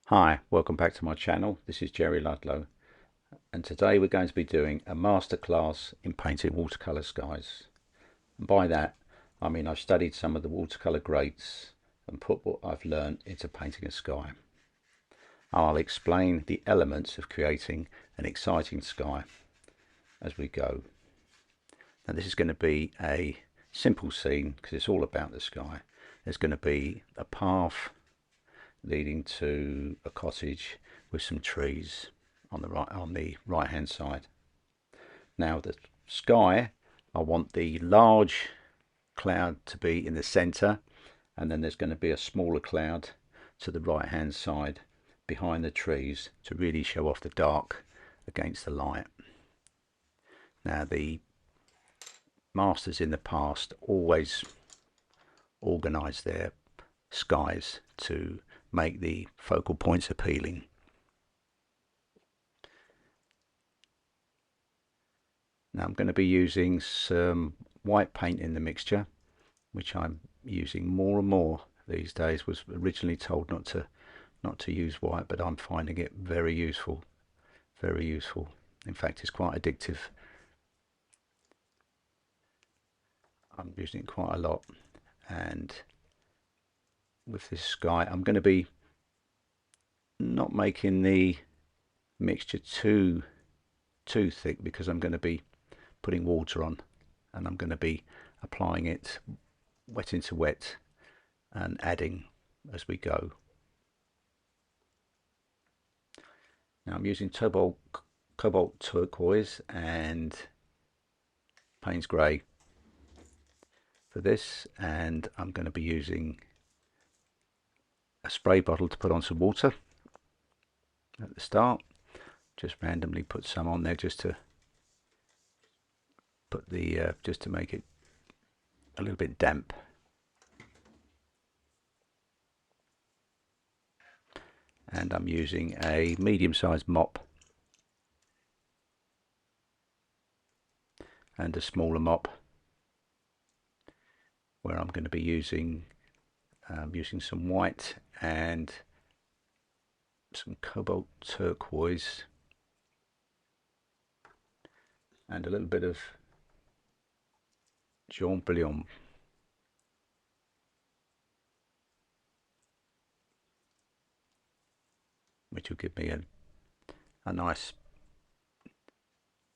Hi, welcome back to my channel. This is Jerry Ludlow, and today we're going to be doing a masterclass in painting watercolour skies. And by that I mean I've studied some of the watercolour grades and put what I've learned into painting a sky. I'll explain the elements of creating an exciting sky as we go. Now this is going to be a simple scene because it's all about the sky. There's going to be a path leading to a cottage with some trees on the right hand side. Now the sky, I want the large cloud to be in the center, and then there's going to be a smaller cloud to the right hand side behind the trees to really show off the dark against the light. Now the masters in the past always organize their skies to make the focal points appealing. Now I'm going to be using some white paint in the mixture, which I'm using more and more these days. Was originally told not to use white, but I'm finding it very useful, very useful. In fact, it's quite addictive. I'm using it quite a lot, and with this sky I'm going to be not making the mixture too thick, because I'm going to be putting water on, and I'm going to be applying it wet into wet and adding as we go. Now I'm using cobalt turquoise and Payne's grey for this, and I'm going to be using a spray bottle to put on some water at the start. Just randomly put some on there just to put the just to make it a little bit damp. And I'm using a medium-sized mop and a smaller mop, where I'm going to be using some white and some cobalt turquoise and a little bit of jaune bouillon, which will give me a nice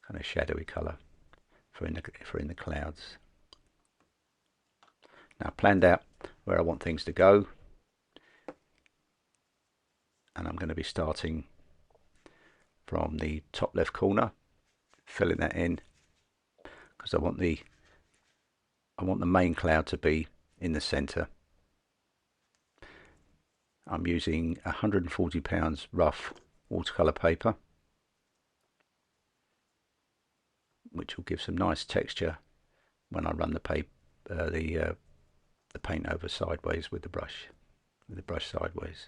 kind of shadowy colour for in the clouds. Now I've planned out where I want things to go, and I'm going to be starting from the top left corner, filling that in, because I want the main cloud to be in the center. I'm using 140 pounds rough watercolor paper, which will give some nice texture when I run the paint over sideways with the brush sideways.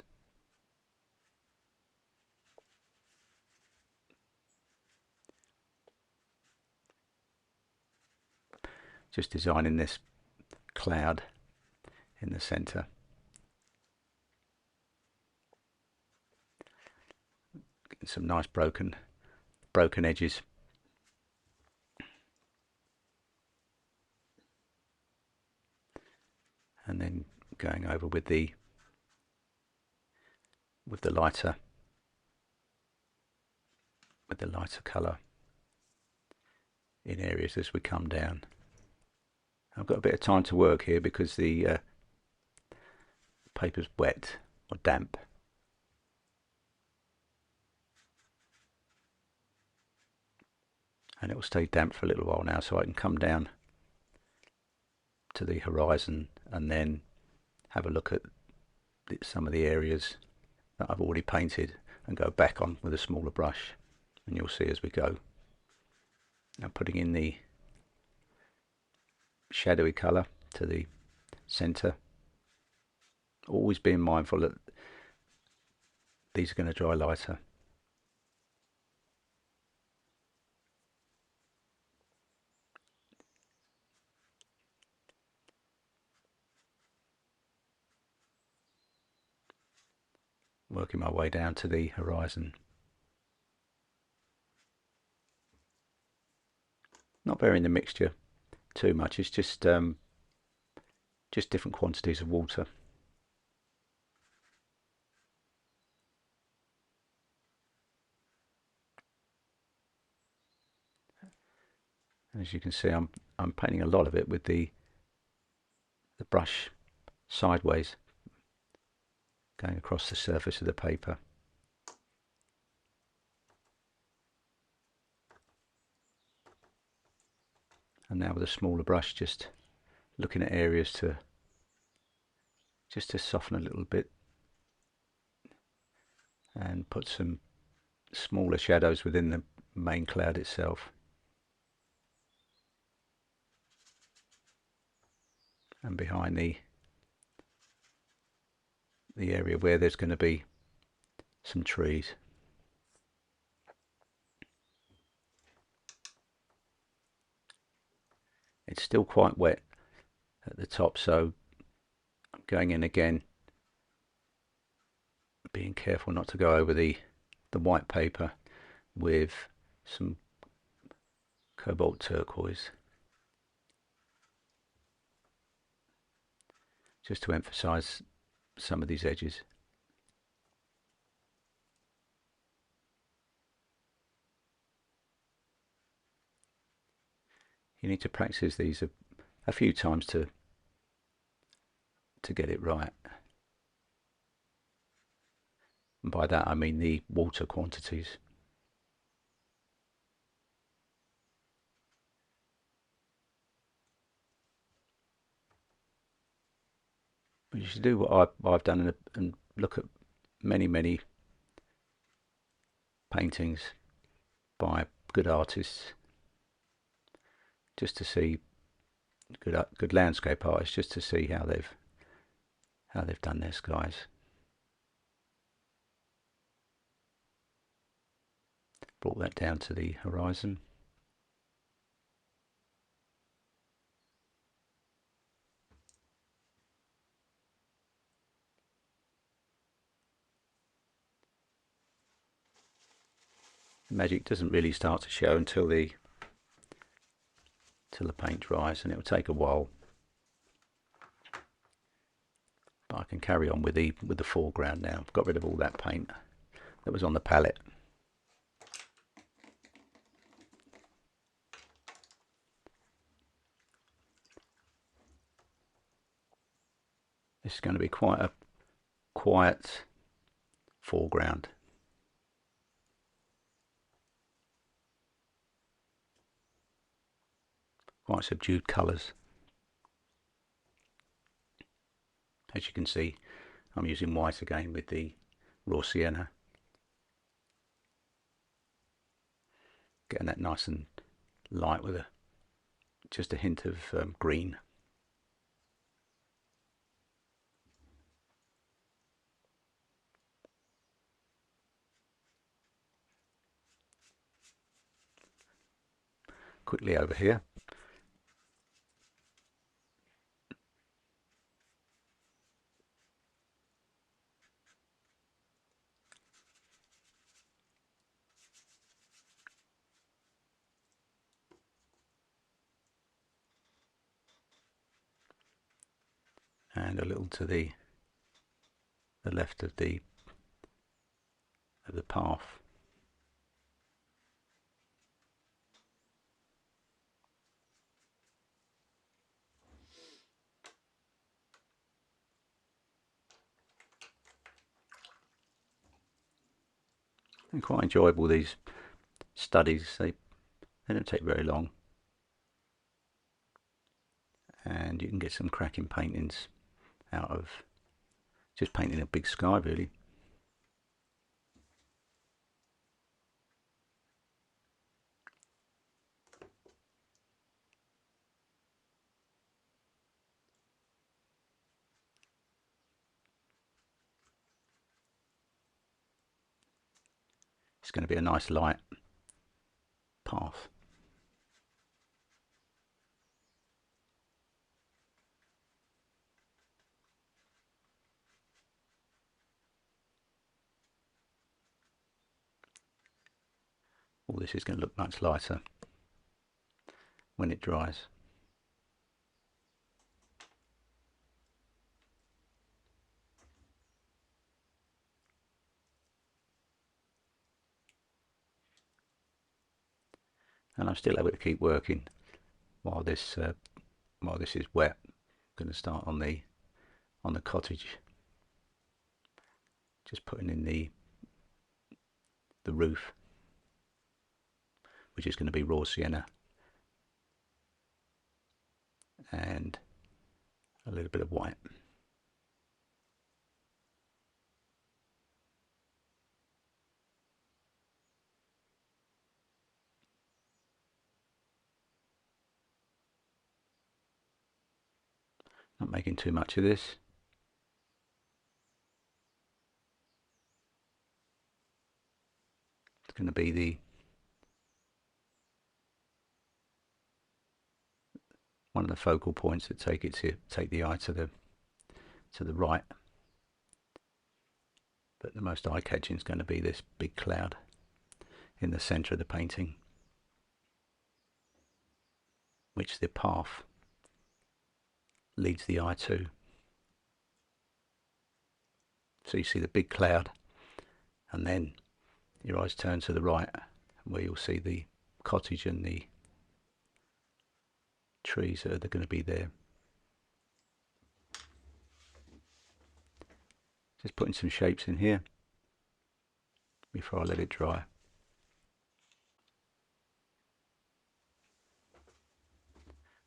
Just designing this cloud in the center. Getting some nice broken edges. And then going over with the lighter colour in areas as we come down. I've got a bit of time to work here because the paper's wet or damp. And it will stay damp for a little while now, so I can come down to the horizon and then have a look at some of the areas that I've already painted and go back on with a smaller brush, and you'll see as we go. Now putting in the shadowy colour to the centre, always being mindful that these are going to dry lighter. working my way down to the horizon. Not varying the mixture too much, it's just different quantities of water. As you can see, I'm painting a lot of it with the brush sideways, going across the surface of the paper. And now with a smaller brush, just looking at areas to soften a little bit and put some smaller shadows within the main cloud itself. And behind the area where there's going to be some trees. It's still quite wet at the top, so I'm going in again, being careful not to go over the white paper with some cobalt turquoise, just to emphasize some of these edges. You need to practice these a few times to get it right. And by that I mean the water quantities. But you should do what I've done and look at many paintings by good artists, just to see good landscape artists, just to see how they've done their skies. Brought that down to the horizon. The magic doesn't really start to show until the paint dries, and it will take a while. But I can carry on with the foreground now. I've got rid of all that paint that was on the palette. This is going to be quite a quiet foreground. Quite subdued colours. As you can see, I'm using white again with the raw sienna. Getting that nice and light with just a hint of green. Quickly over here. And a little to the left of the path. And quite enjoyable, these studies. They don't take very long, and you can get some cracking paintings out of just painting a big sky, really. It's going to be a nice light path. all this is going to look much lighter when it dries. And I'm still able to keep working while this is wet. I'm going to start on the cottage, just putting in the roof, which is going to be raw sienna and a little bit of white. Not making too much of this. It's going to be one of the focal points that take the eye to the right. But the most eye-catching is going to be this big cloud in the centre of the painting, which the path leads the eye to. So you see the big cloud, and then your eyes turn to the right, where you'll see the cottage and the trees that are going to be there. Just putting some shapes in here before I let it dry.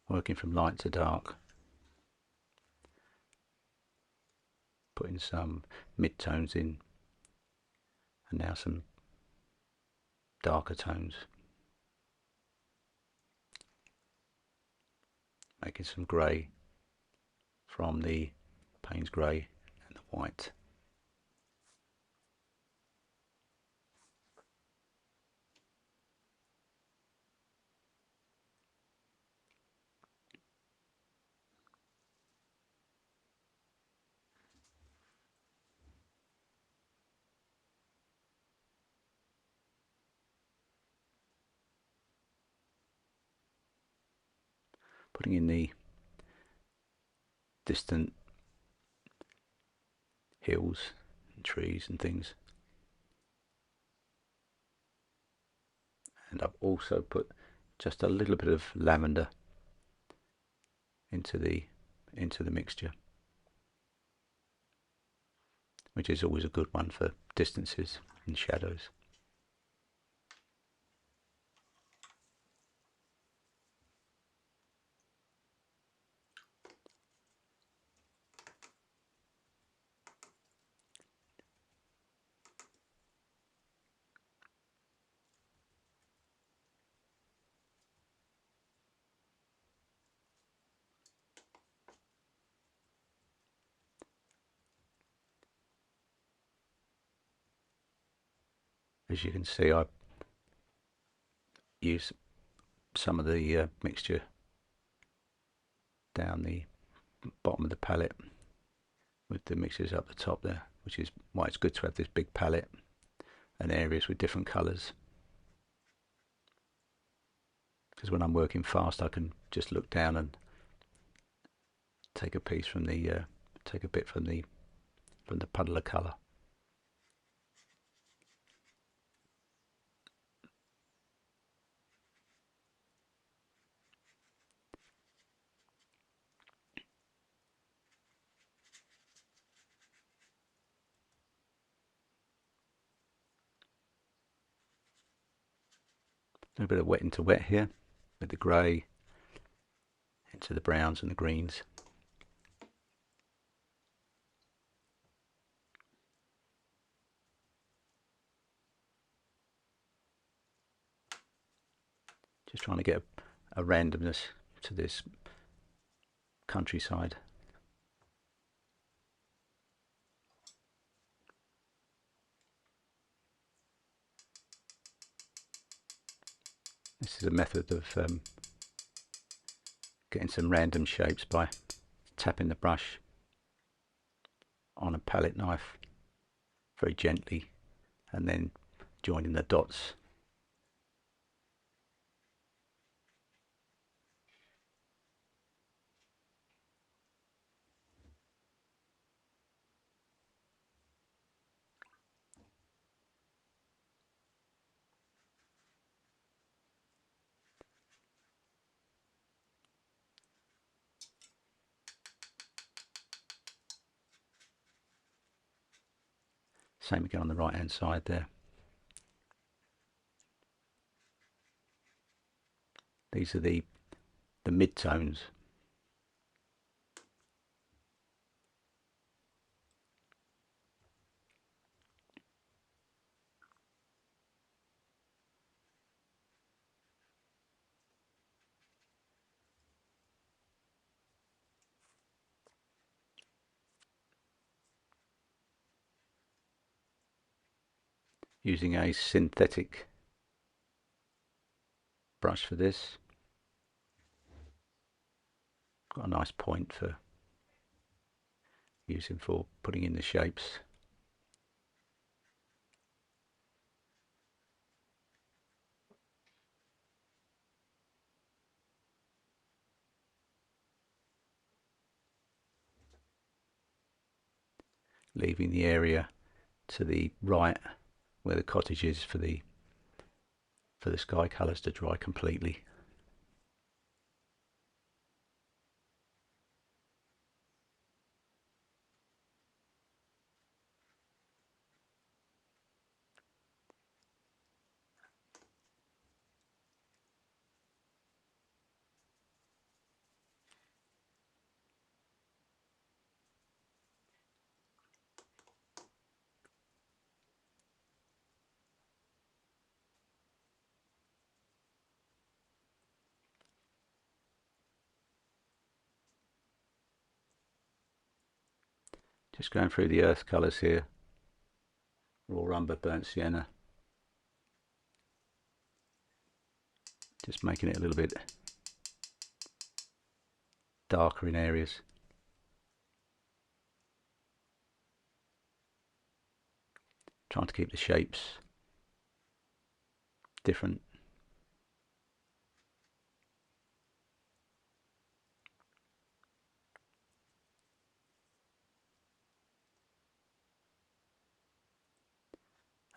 Working from light to dark. Putting some mid-tones in, and now some darker tones. Making some grey from the Payne's grey and the white. Putting in the distant hills and trees and things. And I've also put just a little bit of lavender into the mixture, which is always a good one for distances and shadows. As you can see, I use some of the mixture down the bottom of the palette with the mixtures up the top there, which is why it's good to have this big palette and areas with different colours, because when I'm working fast I can just look down and take a piece from the take a bit from the puddle of colour. A little bit of wet into wet here with the grey into the browns and the greens. Just trying to get a randomness to this countryside. This is a method of getting some random shapes by tapping the brush on a palette knife very gently and then joining the dots Same again on the right hand side there. These are the mid-tones. Using a synthetic brush for this. Got a nice point for using for putting in the shapes. Leaving the area to the right where the cottage is for the sky colours to dry completely. Just going through the earth colours here. Raw umber, burnt sienna. Just making it a little bit darker in areas. Trying to keep the shapes different.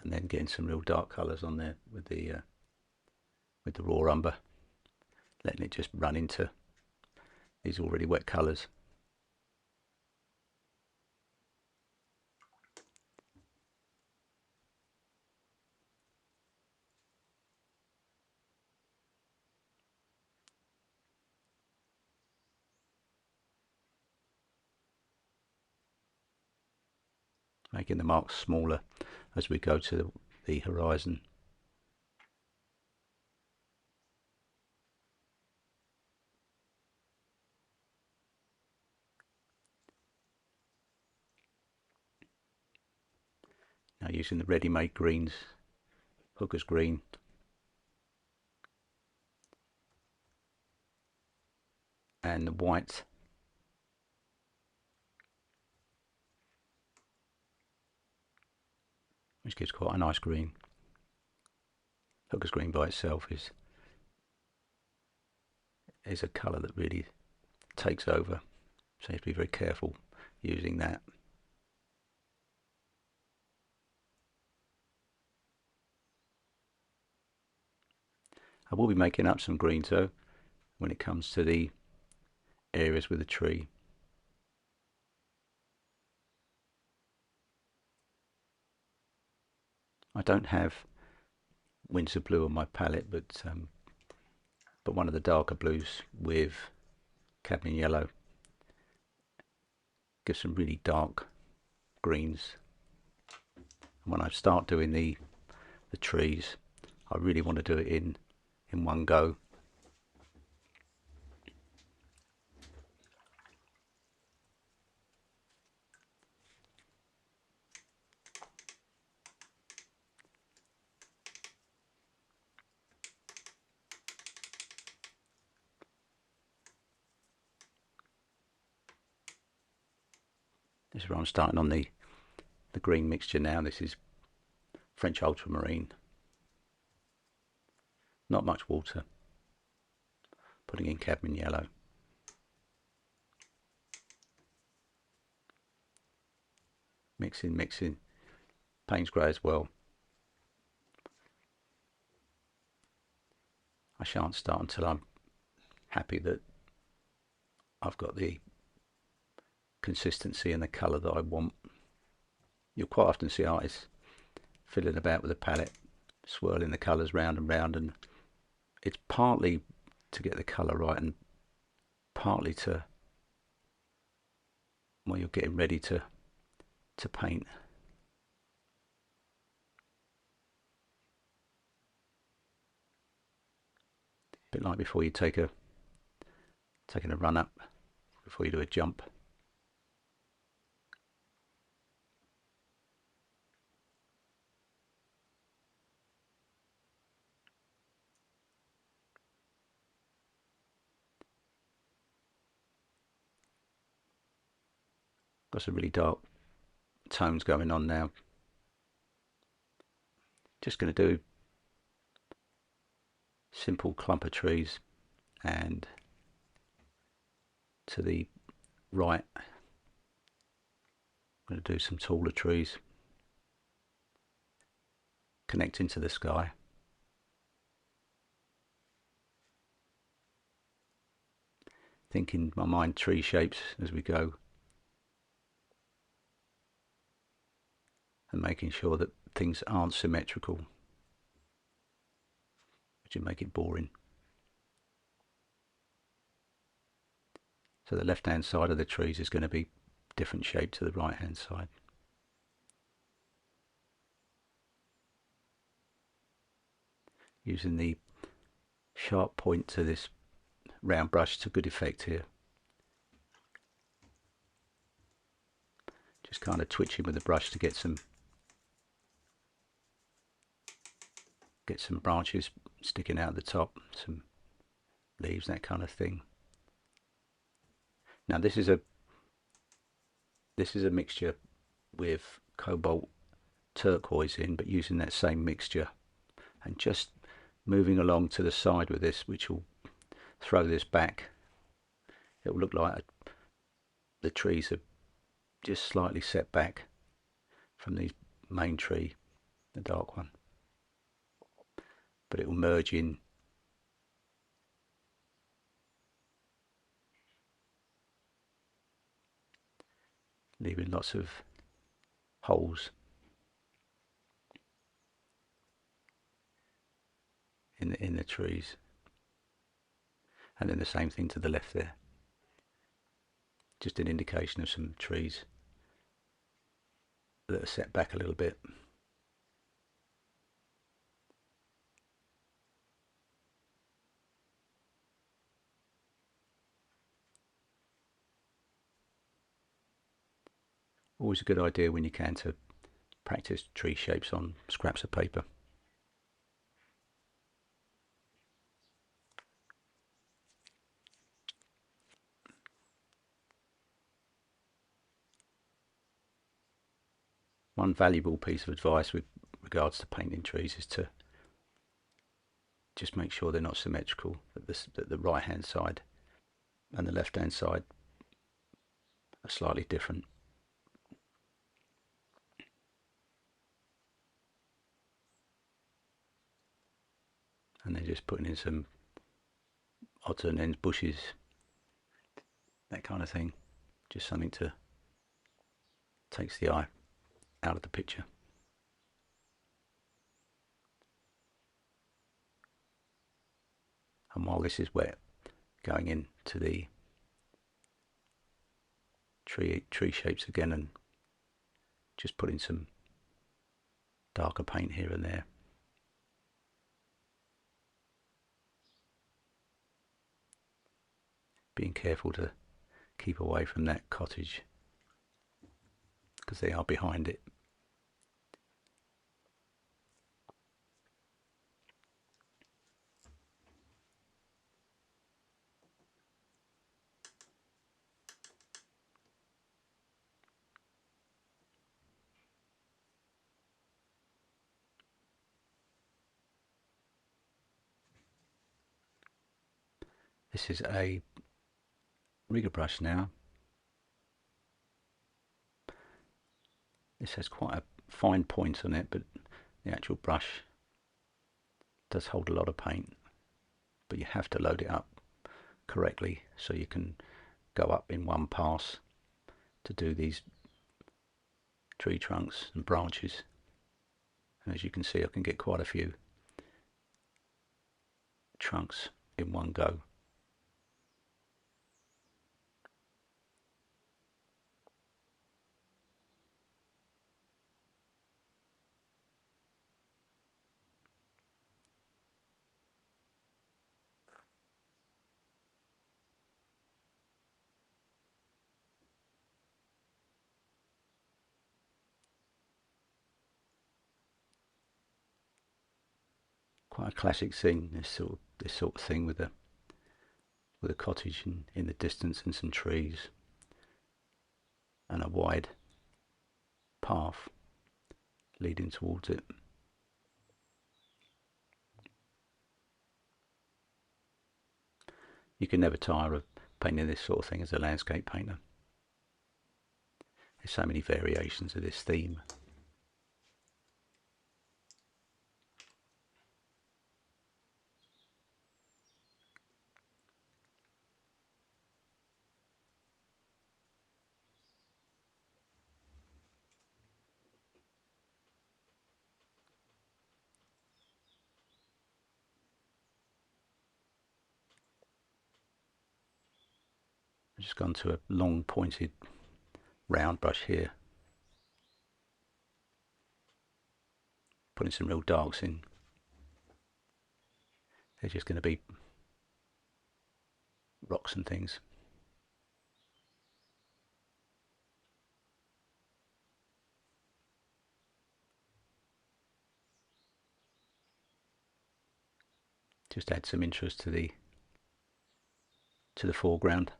And then getting some real dark colours on there with the raw umber, letting it just run into these already wet colours. Making the marks smaller as we go to the horizon. Now using the ready-made greens, Hooker's green, and the white, which gives quite a nice green. Hooker's green by itself is a colour that really takes over, so you have to be very careful using that. I will be making up some greens though when it comes to the areas with the tree. I don't have Windsor blue on my palette, but one of the darker blues with cadmium yellow gives some really dark greens. And when I start doing the trees, I really want to do it in one go. This is where I'm starting on the green mixture now. This is French ultramarine. Not much water. Putting in cadmium yellow. Mixing. Payne's grey as well. I shan't start until I'm happy that I've got the consistency and the colour that I want. you'll quite often see artists fiddling about with a palette, swirling the colours round and round, and it's partly to get the colour right and partly to, well, you're getting ready to paint. A bit like before you taking a run up, before you do a jump. Got some really dark tones going on now. Just going to do simple clump of trees, and to the right I'm going to do some taller trees connecting to the sky. Thinking in my mind tree shapes as we go, and making sure that things aren't symmetrical, which would make it boring. So the left hand side of the trees is going to be different shape to the right hand side. Using the sharp point to this round brush to good effect here. Just kind of twitching with the brush to get some branches sticking out the top, some leaves, that kind of thing. Now this is a mixture with cobalt turquoise in, but using that same mixture and just moving along to the side with this, which will throw this back. It will look like the trees are just slightly set back from the main tree, the dark one, but it will merge in. Leaving lots of holes in the trees, and then the same thing to the left there. Just an indication of some trees that are set back a little bit. Always a good idea when you can to practice tree shapes on scraps of paper. One valuable piece of advice with regards to painting trees is to just make sure they're not symmetrical, that the right hand side and the left hand side are slightly different. And then just putting in some odds and ends, bushes, that kind of thing. Just something to takes the eye out of the picture. And while this is wet, going into the tree shapes again, and just putting some darker paint here and there. Being careful to keep away from that cottage, because they are behind it. This is a rigger brush now. This has quite a fine point on it, but the actual brush does hold a lot of paint, but you have to load it up correctly so you can go up in one pass to do these tree trunks and branches. And as you can see, I can get quite a few trunks in one go. Quite a classic thing, this sort of thing with a cottage in the distance and some trees and a wide path leading towards it. You can never tire of painting this sort of thing as a landscape painter. There's so many variations of this theme. I've just gone to a long pointed round brush here, putting some real darks in. They're just going to be rocks and things. Just add some interest to the foreground.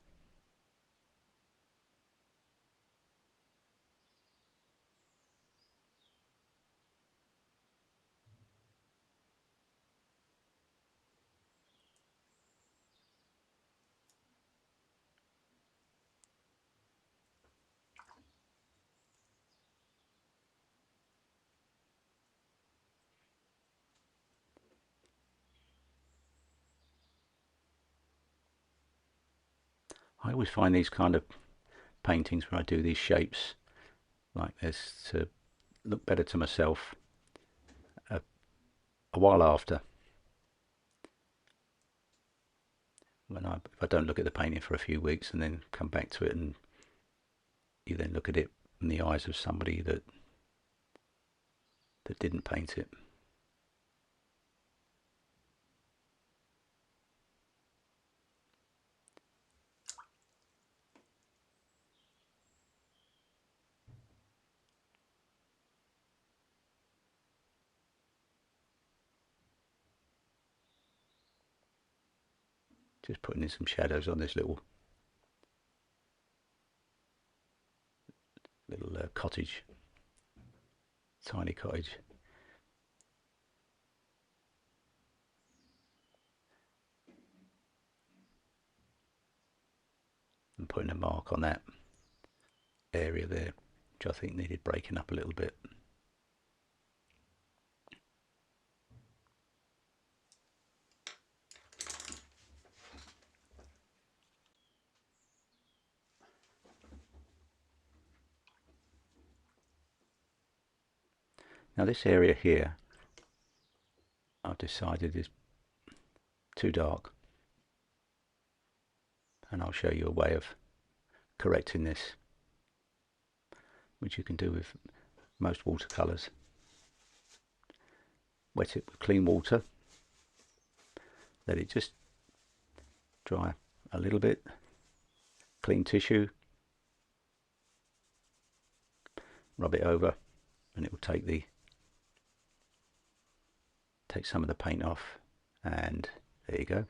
I always find these kind of paintings where I do these shapes like this to look better to myself a while after. If I don't look at the painting for a few weeks and then come back to it, and you then look at it in the eyes of somebody that didn't paint it. Just putting in some shadows on this little cottage, tiny cottage. And putting a mark on that area there, which I think needed breaking up a little bit. Now this area here, I've decided is too dark, and I'll show you a way of correcting this, which you can do with most watercolours. Wet it with clean water, let it just dry a little bit, clean tissue, rub it over, and it will take some of the paint off, and there you go.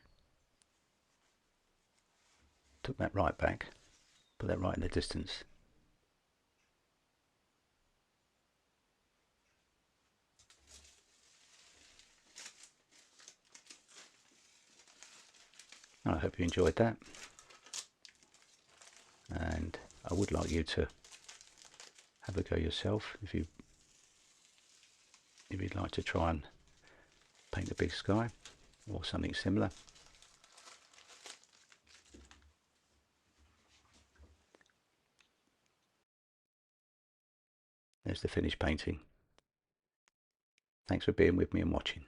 Took that right back, put that right in the distance. I hope you enjoyed that, and I would like you to have a go yourself if you'd like to try and paint a big sky or something similar. There's the finished painting. Thanks for being with me and watching.